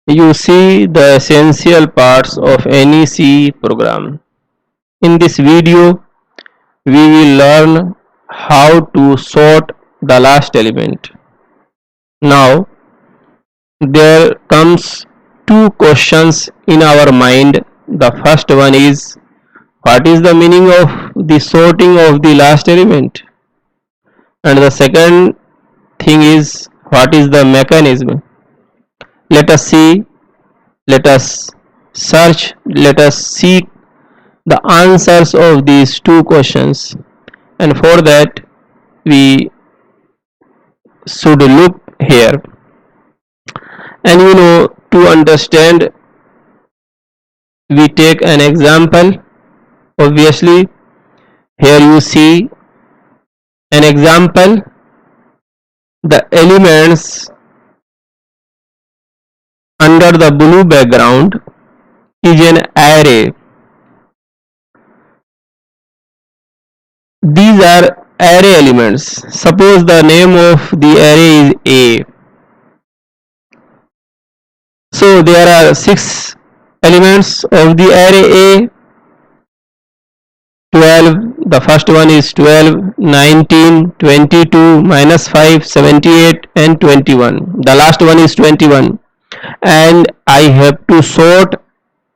you see the essential parts of any C program. In this video, we will learn how to sort the last element. Now, there comes two questions in our mind. The first one is, what is the meaning of the sorting of the last element? And the second thing is, what is the mechanism? Let us see, let us search, let us seek the answers of these two questions, and for that we should look here. And to understand, we take an example. Obviously, here you see an example. The elements under the blue background is an array. These are array elements. Suppose the name of the array is A. So there are 6 elements of the array A. 12, the first one is 12, 19, 22, minus 5, 78 and 21. The last one is 21, and I have to sort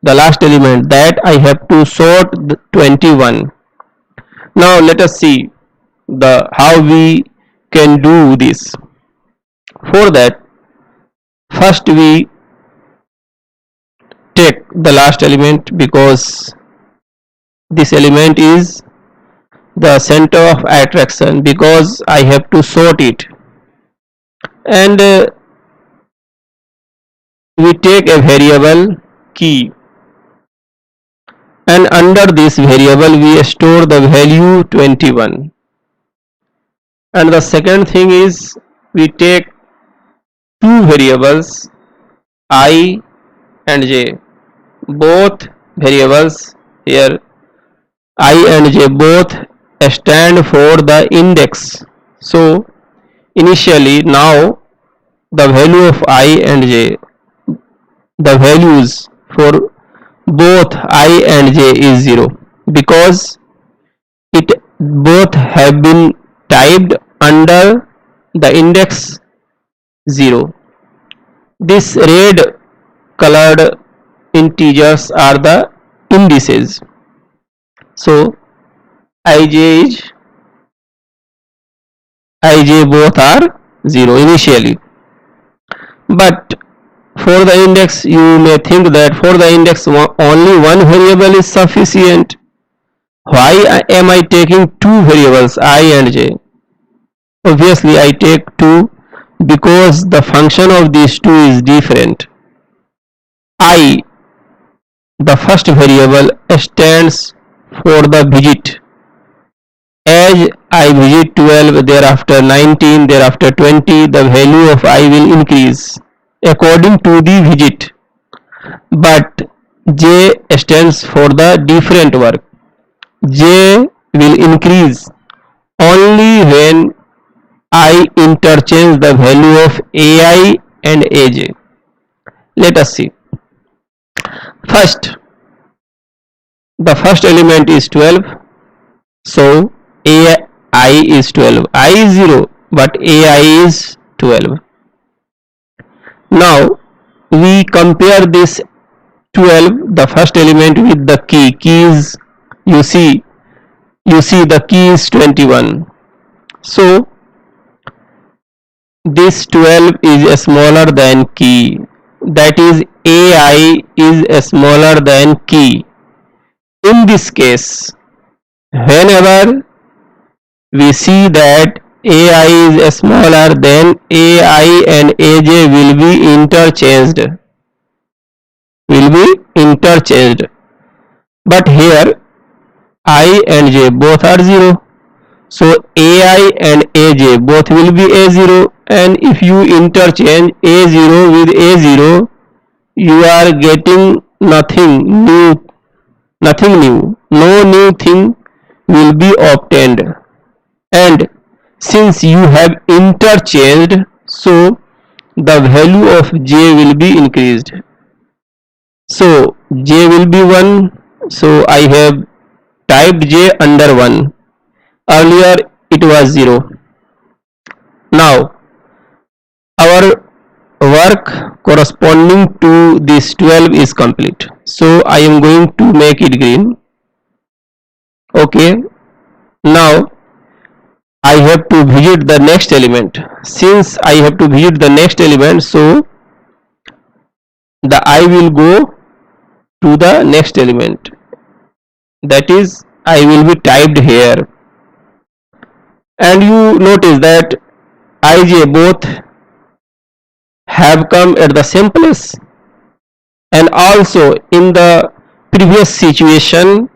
the last element, that I have to sort the 21. Now let us see how we can do this. For that, first we take the last element, because this element is the center of attraction, because I have to sort it. And we take a variable key, and under this variable we store the value 21. And the second thing is, we take two variables I and j. Both variables here I and j both stand for the index. So initially, now the value of I and j, the values for both I and j is 0, because it both have been typed under the index 0. This red colored integers are the indices. So ij both are 0 initially. But for the index, you may think that for the index only one variable is sufficient. Why am I taking two variables I and j? Obviously I take two because the function of these two is different. I, the first variable, stands for the visit. As I visit 12, thereafter 19, thereafter 20, the value of I will increase according to the visit. But j stands for the different work. J will increase only when I interchange the value of ai and aj. Let us see. First, the first element is 12, so ai is 12. I is 0, but ai is 12. Now we compare this 12, the first element, with the key. Keys, you see the key is 21. So this 12 is smaller than key, that is ai is smaller than key. In this case, whenever we see that ai is smaller, then ai and aj will be interchanged. But here I and j both are 0, so ai and aj both will be a0, and if you interchange a0 with a0, you are getting nothing new. No new thing will be obtained. And since you have interchanged, so the value of j will be increased. So j will be 1, so I have typed j under 1. Earlier it was 0. Now our work corresponding to this 12 is complete. So I am going to make it green. Okay. Now I have to visit the next element. Since I have to visit the next element, so the I will go to the next element. That is, I will be typed here. And you notice that ij both have come at the same place. And also in the previous situation,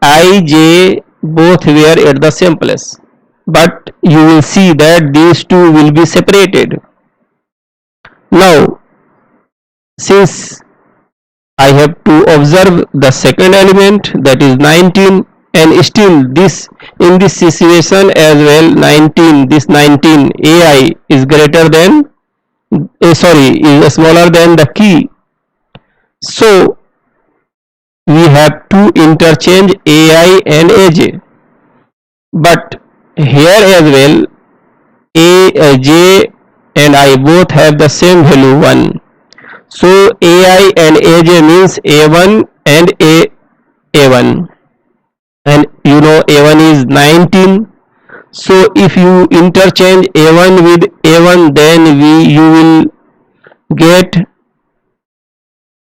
ij both were at the same place. But you will see that these two will be separated. Now, since I have to observe the second element, that is 19, and still this in this situation as well 19, this 19 ai is greater than is smaller than the key. So we have to interchange ai and aj, but here as well j and I both have the same value 1. So ai and aj means a1 and a1, and you know a1 is 19. So if you interchange a1 with a1, then you will get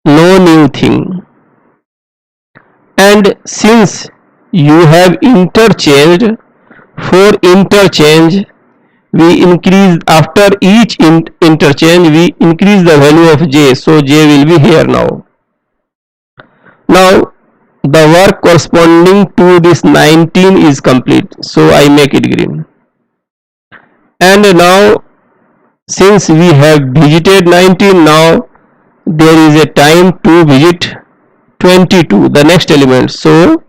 no new thing. And since you have interchanged, for interchange we increase, after each interchange we increase the value of j, so j will be here now. Now the work corresponding to this 19 is complete, so I make it green. And now since we have visited 19, now there is a time to visit 22, the next element. So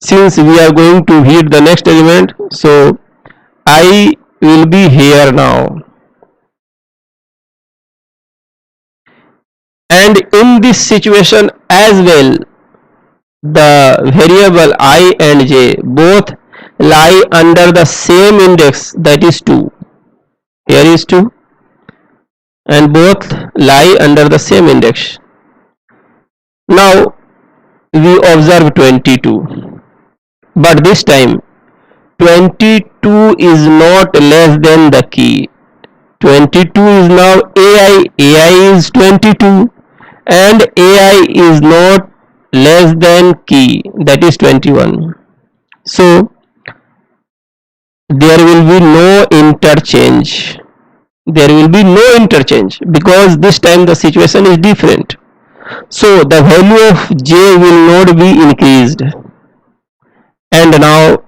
since we are going to hit the next element, so I will be here now. And in this situation as well, the variable I and j both lie under the same index, that is 2. Here is 2, and both lie under the same index. Now we observe 22, but this time 22 is not less than the key. 22 is now ai is 22, and ai is not less than key, that is 21. So there will be no interchange. There will be no interchange because this time the situation is different. So the value of j will not be increased. And now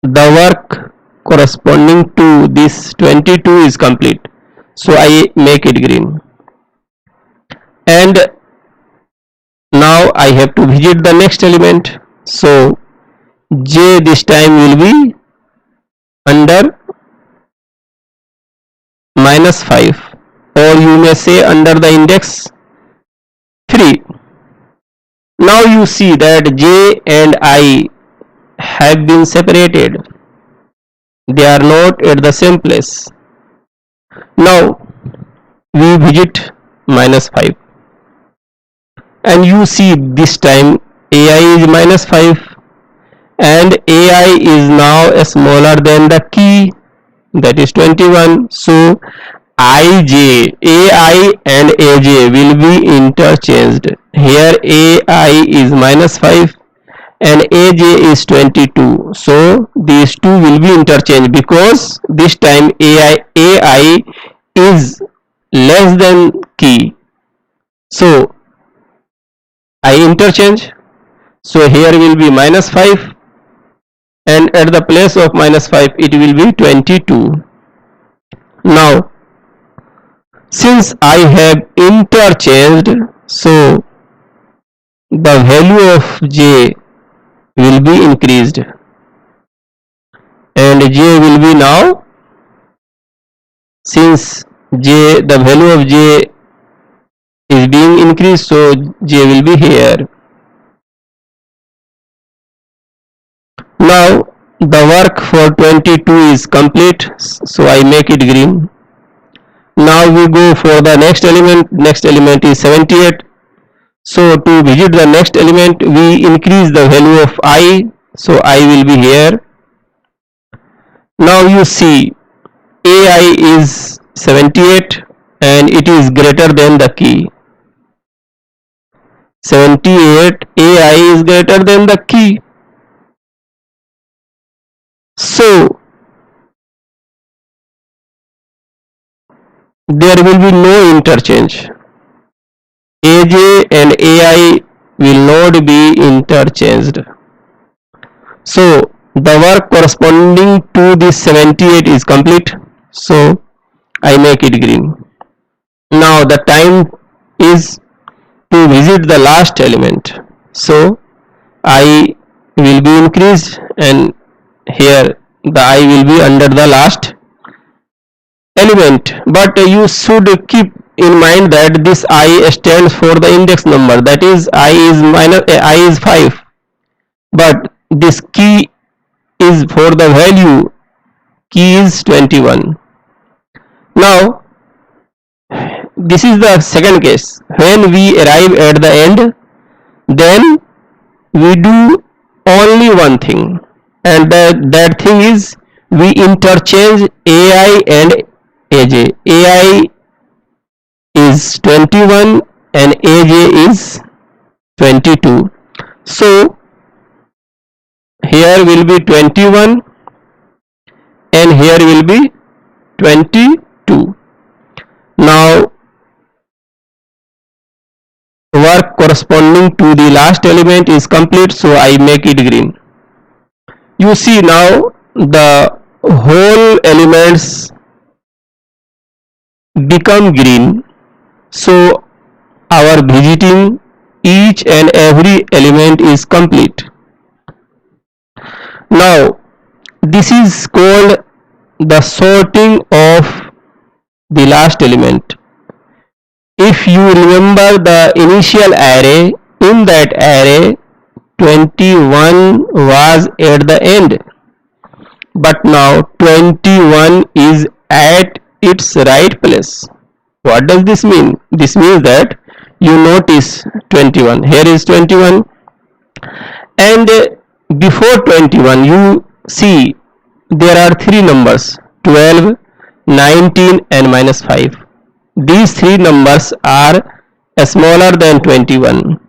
the work corresponding to this 22 is complete. So I make it green. And now I have to visit the next element. So j this time will be under -5, or you may say under the index 3. Now you see that j and I have been separated. They are not at the same place. Now we visit -5, and you see this time ai is -5, and ai is now smaller than the key, that is 21. So ai and aj will be interchanged. Here ai is -5 and aj is 22. So these two will be interchanged because this time ai is less than key. So I interchange. So here will be -5, and at the place of -5 it will be 22. Now since I have interchanged, so the value of j will be increased, and j will be now, since j, the value of j is being increased, so j will be here. Now the work for 22 is complete, so I make it green. Now we go for the next element is 78. So to visit the next element, we increase the value of I, so I will be here. Now you see AI is 78 and it is greater than the key. 78 AI is greater than the key. So there will be no interchange. AJ and AI will not be interchanged. So the work corresponding to this 78 is complete. So I make it green. Now the time is to visit the last element. So I will be increased and here the I will be under the last element, but you should keep in mind that this I stands for the index number, that is I is 5, but this key is for the value, key is 21. Now this is the second case. When we arrive at the end, then we do only one thing, and that thing is we interchange AI and AJ. AI is 21 and AJ is 22. So here will be 21 and here will be 22. Now work corresponding to the last element is complete, so I make it green. You see now the whole elements become green, so our visiting each and every element is complete. Now this is called the sorting of the last element. If you remember the initial array, in that array 21 was at the end, but now 21 is at its right place. What does this mean? This means that you notice 21, here is 21, and before 21 you see there are three numbers, 12, 19 and minus 5. These three numbers are smaller than 21,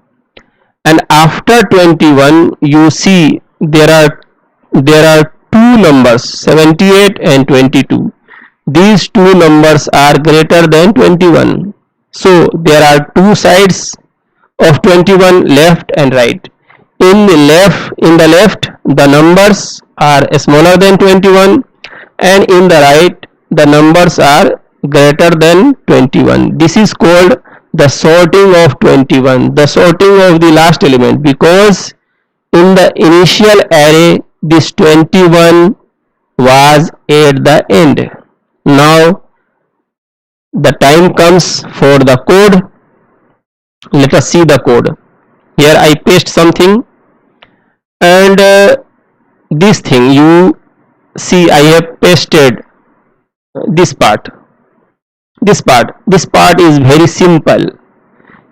and after 21 you see there are two numbers, 78 and 22. These two numbers are greater than 21. So there are two sides of 21, left and right. In the left the numbers are smaller than 21, and in the right the numbers are greater than 21. This is called the sorting of 21, the sorting of the last element, because in the initial array this 21 was at the end. Now the time comes for the code. Let us see the code. Here I paste something, and this thing you see I have pasted this part. This part is very simple.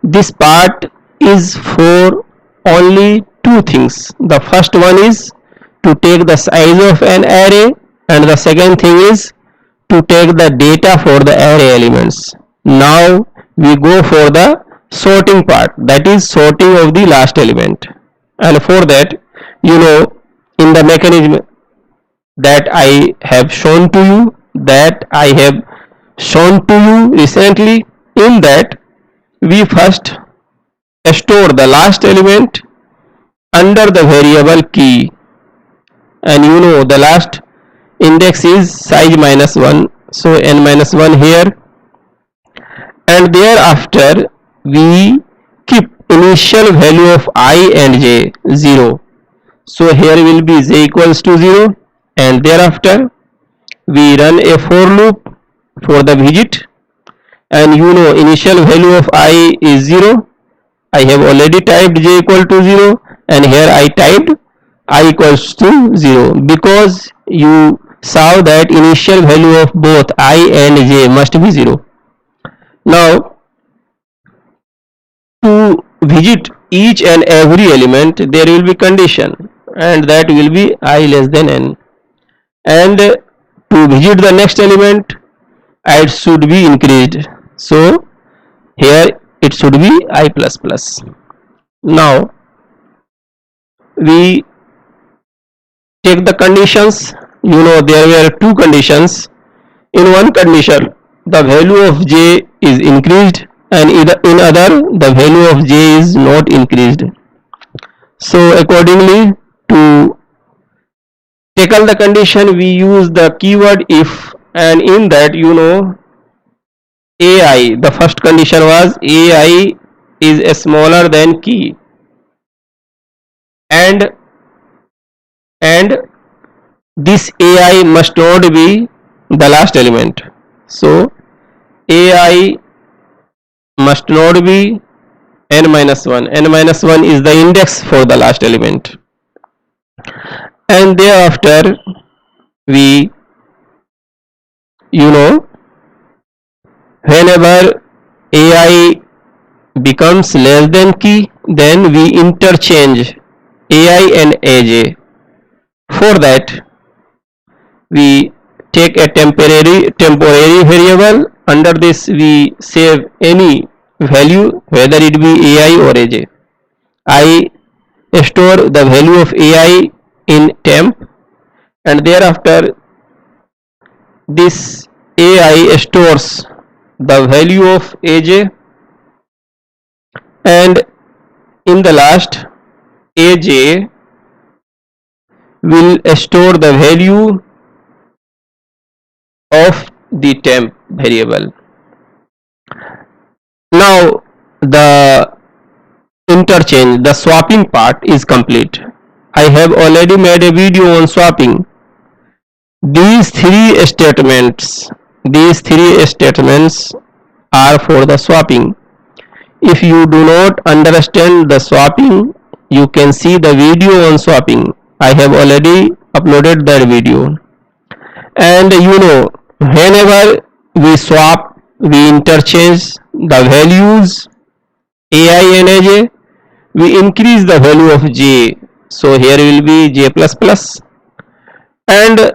This part is for only two things. The first one is to take the size of an array, and the second thing is to take the data for the array elements. Now we go for the sorting part, that is sorting of the last element. And for that, you know, in the mechanism that I have shown to you, recently, in that we first store the last element under the variable key, and you know the last index is size minus 1, so n minus 1 here, and thereafter we keep initial value of I and j 0, so here will be j equals to 0, and thereafter we run a for loop for the visit, and you know initial value of I is 0. I have already typed j equal to 0, and here I typed I equals to 0 because you saw that initial value of both I and j must be 0. Now to visit each and every element there will be condition, and that will be I less than n, and to visit the next element it should be increased, so here it should be I plus plus. Now we take the conditions. You know there were two conditions. In one condition the value of j is increased, and in other the value of j is not increased. So accordingly, to tackle the condition we use the keyword if, and in that you know ai, the first condition was ai is smaller than key, and this ai must not be the last element. So ai must not be n minus 1. N minus 1 is the index for the last element, and thereafter we, you know, whenever ai becomes less than key, then we interchange ai and aj. For that we take a temporary variable. Under this we save any value, whether it be ai or aj. I store the value of ai in temp, and thereafter this ai stores the value of aj, and in the last aj will store the value of the temp variable. Now the interchange, the swapping part is complete. I have already made a video on swapping. These three statements are for the swapping. If you do not understand the swapping, you can see the video on swapping. I have already uploaded that video. And you know, whenever we swap, we interchange the values ai and aj, we increase the value of j. So here will be j plus plus. And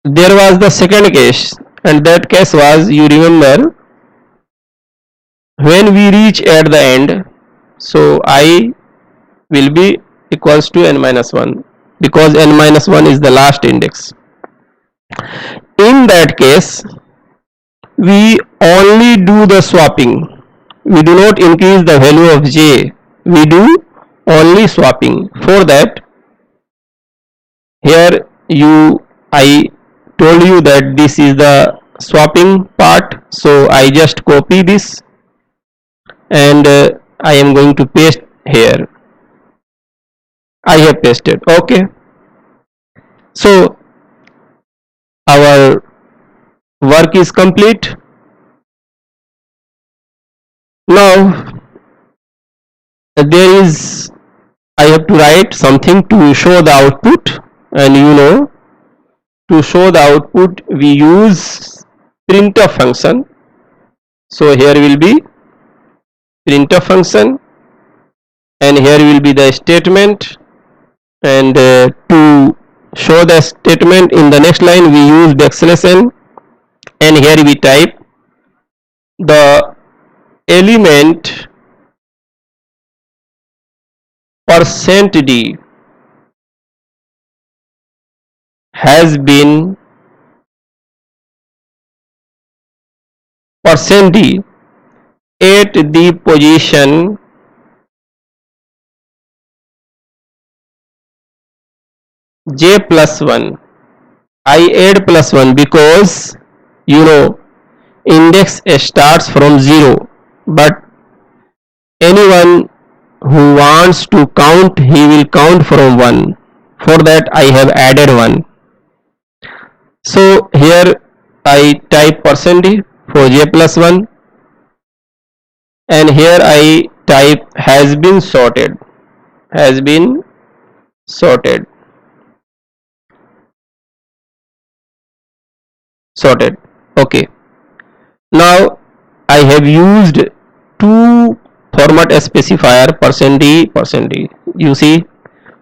there was the second case, and that case was, you remember, when we reach at the end, so I will be equals to n minus 1, because n minus 1 is the last index. In that case we only do the swapping. We do not increase the value of j, we do only swapping. For that, here I told you that this is the swapping part, so I just copy this and I am going to paste here. I have pasted. Okay, so our work is complete. Now there is, I have to write something to show the output, and you know, to show the output we use printf function. So here will be printf function, and here will be the statement, and to show the statement in the next line we use \n, and here we type the element %d has been %d at the position j plus 1. I add plus 1 because you know index starts from 0, but anyone who wants to count, he will count from 1. For that I have added 1. So here I type %d. for j plus 1, and here I type has been sorted, has been sorted, sorted. Okay. Now I have used two format specifier %d, %d. You see,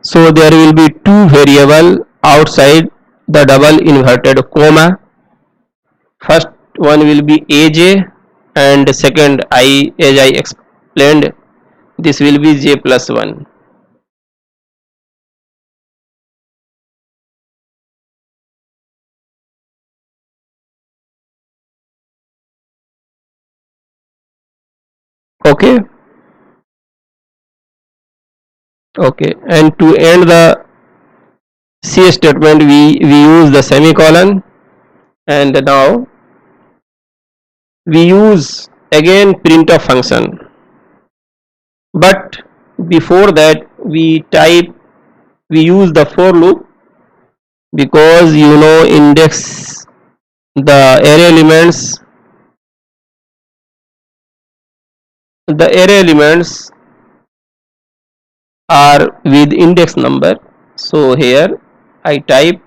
so there will be two variable outside the double inverted comma. First one will be aj, and second, I, as I explained, this will be j plus 1. Okay. Okay, and to end the C statement, we use the semicolon, and now we use again printf function, but before that we use the for loop, because you know index, the array elements are with index number. So here I type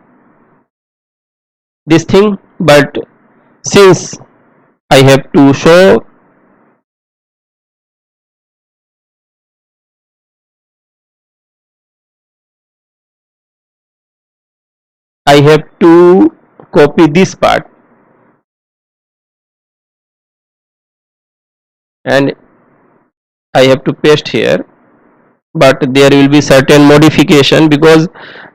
this thing, but since I have to show, I have to copy this part and I have to paste here, but there will be certain modification because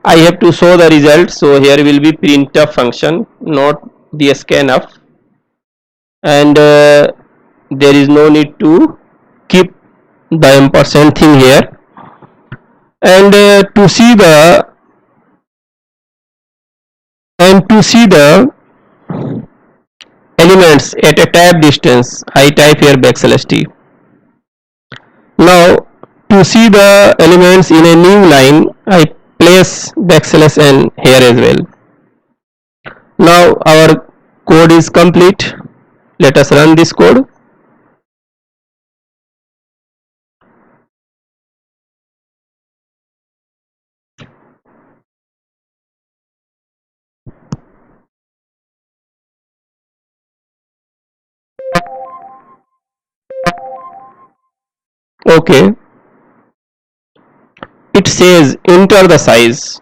I have to show the result. So here will be printf function, not the scanf, and there is no need to keep the ampersand thing here. And to see the elements at a tab distance, I type here \t. Now to see the elements in a new line, I place \n here as well. Now our code is complete. Let us run this code. Okay, it says enter the size.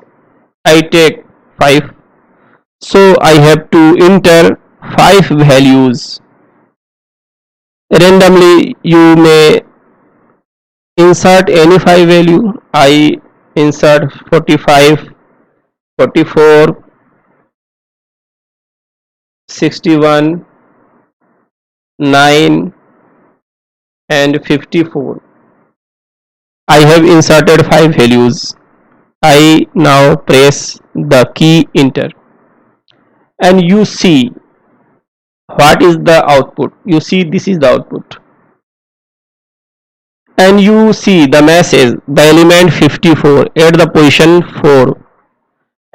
I take 5, so I have to enter 5 values. Randomly you may insert any 5 value. I insert 45, 44, 61, 9 and 54. I have inserted 5 values. I now press the key enter, and you see what is the output. You see this is the output, and you see the message, the element 54 at the position 4,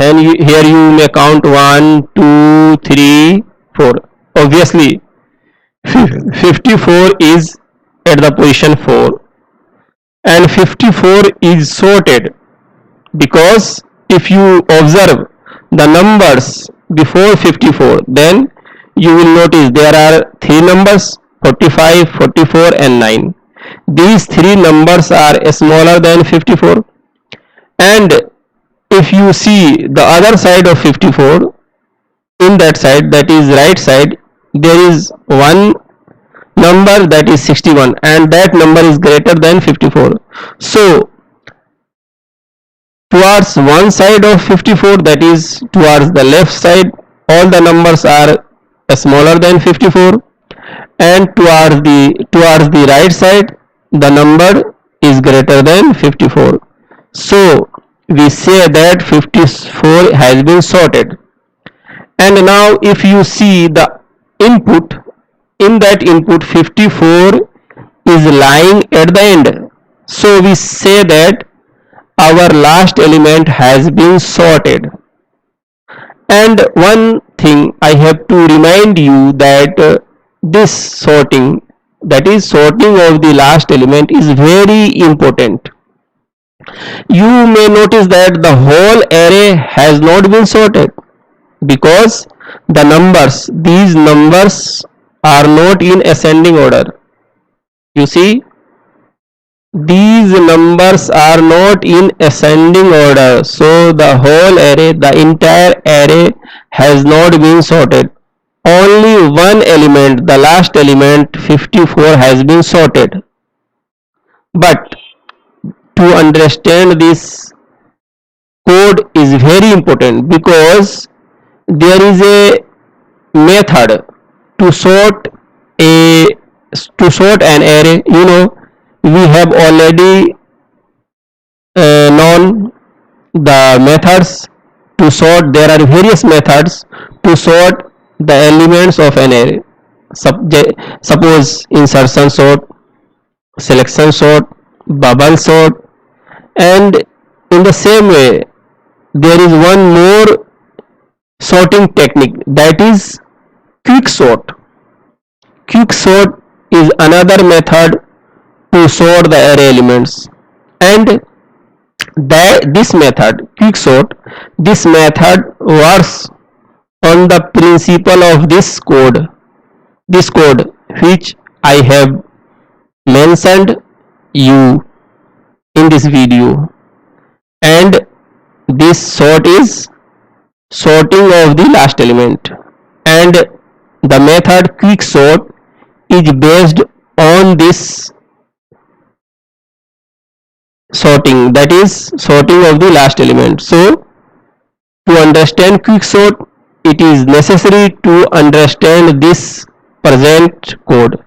and here you may count 1, 2, 3, 4. Obviously 54 is at the position 4, and 54 is sorted, because if you observe the numbers before 54, then you will notice there are 3 numbers, 45, 44 and 9. These 3 numbers are smaller than 54, and if you see the other side of 54, in that side, that is right side, there is one number, that is 61, and that number is greater than 54. So towards one side of 54, that is towards the left side, all the numbers are smaller than 54, and towards the right side, the number is greater than 54. So we say that 54 has been sorted. And now if you see the input, in that input 54 is lying at the end. So we say that our last element has been sorted. And one thing I have to remind you, that this sorting, that is sorting of the last element, is very important. You may notice that the whole array has not been sorted because these numbers are not in ascending order. You see, these numbers are not in ascending order, so the whole array, the entire array has not been sorted. Only one element, the last element 54, has been sorted. But to understand this code is very important because there is a method to sort a an array. We have already known the methods to sort. There are various methods to sort the elements of an array. Suppose insertion sort, selection sort, bubble sort, and in the same way there is one more sorting technique, that is quicksort. Quicksort is another method to sort the array elements, and this method, quicksort, this method works on the principle of this code which I have mentioned you in this video. And this sort is sorting of the last element, and the method quicksort is based on this sorting, that is sorting of the last element. So to understand quicksort, it is necessary to understand this present code.